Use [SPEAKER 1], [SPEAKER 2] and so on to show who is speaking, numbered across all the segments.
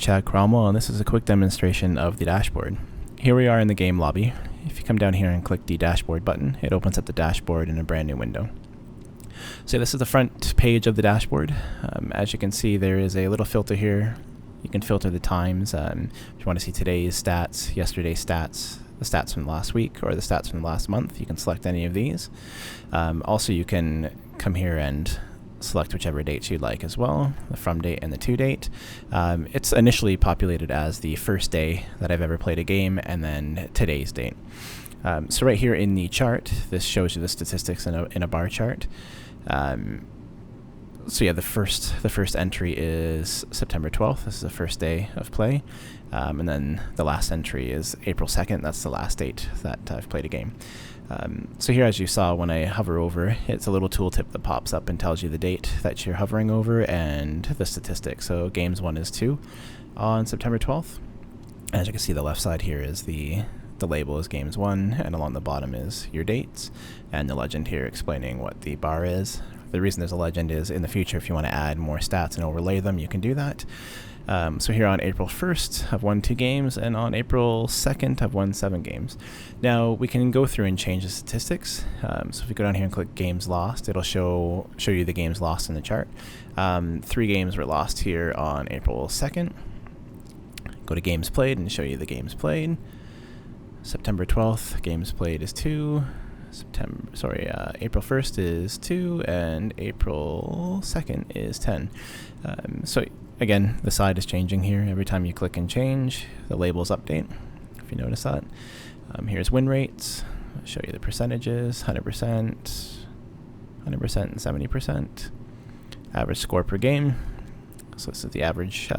[SPEAKER 1] Chad Cromwell, and this is a quick demonstration of the dashboard. Here we are in the game lobby. If you come down here and click the dashboard button, it opens up the dashboard in a brand new window. So this is the front page of the dashboard. As you can see, there is a little filter here. You can filter the times. If you want to see today's stats, yesterday's stats, the stats from last week, or the stats from last month, you can select any of these. Also, you can come here and select whichever dates you'd like as well, the from date and the to date. It's initially populated as the first day that I've ever played a game, and then today's date. So right here in the chart, this shows you the statistics in a bar chart. So yeah, the first entry is September 12th. This is the first day of play. And then the last entry is April 2nd. That's the last date that I've played a game. So here, as you saw when I hover over, it's a little tooltip that pops up and tells you the date that you're hovering over and the statistics. So games 1 is 2 on September 12th. As you can see, the left side here is the label is games 1, and along the bottom is your dates, and the legend here explaining what the bar is. The reason there's a legend is in the future, if you want to add more stats and overlay them, you can do that. So here on April 1st, I've won 2 games, and on April 2nd, I've won 7 games. Now, we can go through and change the statistics. So if you go down here and click Games Lost, it'll show you the games lost in the chart. 3 games were lost here on April 2nd. Go to Games Played and show you the games played. September 12th, games played is 2. April 1st is 2, and April 2nd is 10. So again, the side is changing here. Every time you click and change, the labels update, if you notice that. Here's win rates. I'll show you the percentages, 100%, 100%, and 70%. Average score per game. So this is the average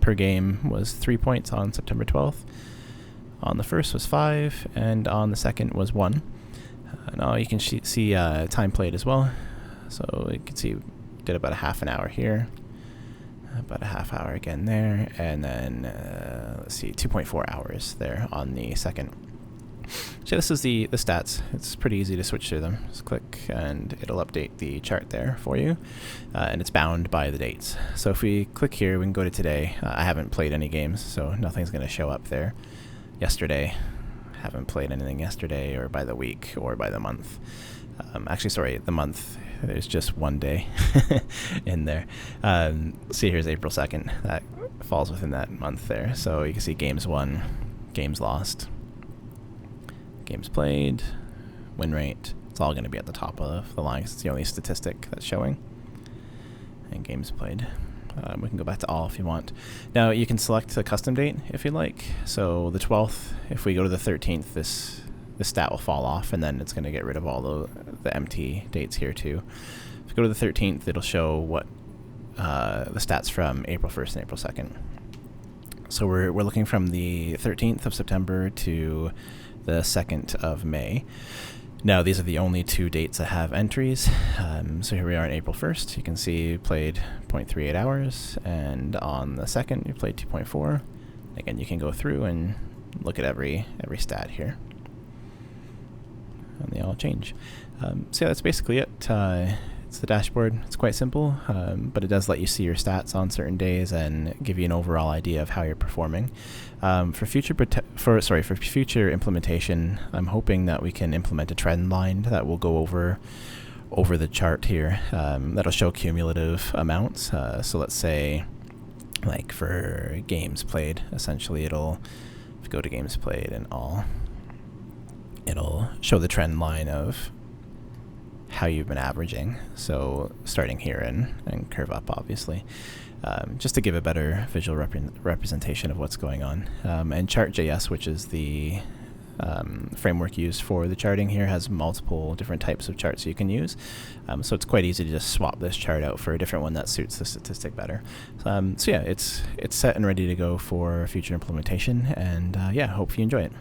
[SPEAKER 1] per game was 3 points on September 12th. On the 1st was 5, and on the 2nd was 1. Now you can see time played as well. So you can see did about a half an hour here, about a half hour again there, and then let's see, 2.4 hours there on the 2nd. So this is the stats. It's pretty easy to switch through them. Just click and it'll update the chart there for you, and it's bound by the dates. So if we click here, we can go to today. I haven't played any games, so nothing's going to show up there. Yesterday, haven't played anything yesterday, or by the week, or by the month. Actually, sorry, the month, there's just one day in there. See, here's April 2nd. That falls within that month there. So you can see games won, games lost, games played, win rate. It's all going to be at the top of the line 'cause it's the only statistic that's showing. And games played. We can go back to all if you want. Now, you can select a custom date if you like. So the 12th, if we go to the 13th, this stat will fall off, and then it's going to get rid of all the empty dates here too. If you go to the 13th, it'll show what the stats from April 1st and April 2nd. So we're looking from the 13th of September to the 2nd of May. Now, these are the only 2 dates that have entries. So here we are on April 1st. You can see you played 0.38 hours, and on the 2nd, you played 2.4. Again, you can go through and look at every stat here, and they all change. So yeah, that's basically it. It's the dashboard. It's quite simple, but it does let you see your stats on certain days and give you an overall idea of how you're performing. For future implementation, I'm hoping that we can implement a trend line that will go over the chart here. That'll show cumulative amounts. So let's say, like for games played, essentially if you go to games played and all, it'll show the trend line of how you've been averaging. So starting here and curve up, obviously, just to give a better visual representation of what's going on. And Chart.js, which is the framework used for the charting here, has multiple different types of charts you can use. So it's quite easy to just swap this chart out for a different one that suits the statistic better. So yeah, it's set and ready to go for future implementation, and yeah, hope you enjoy it.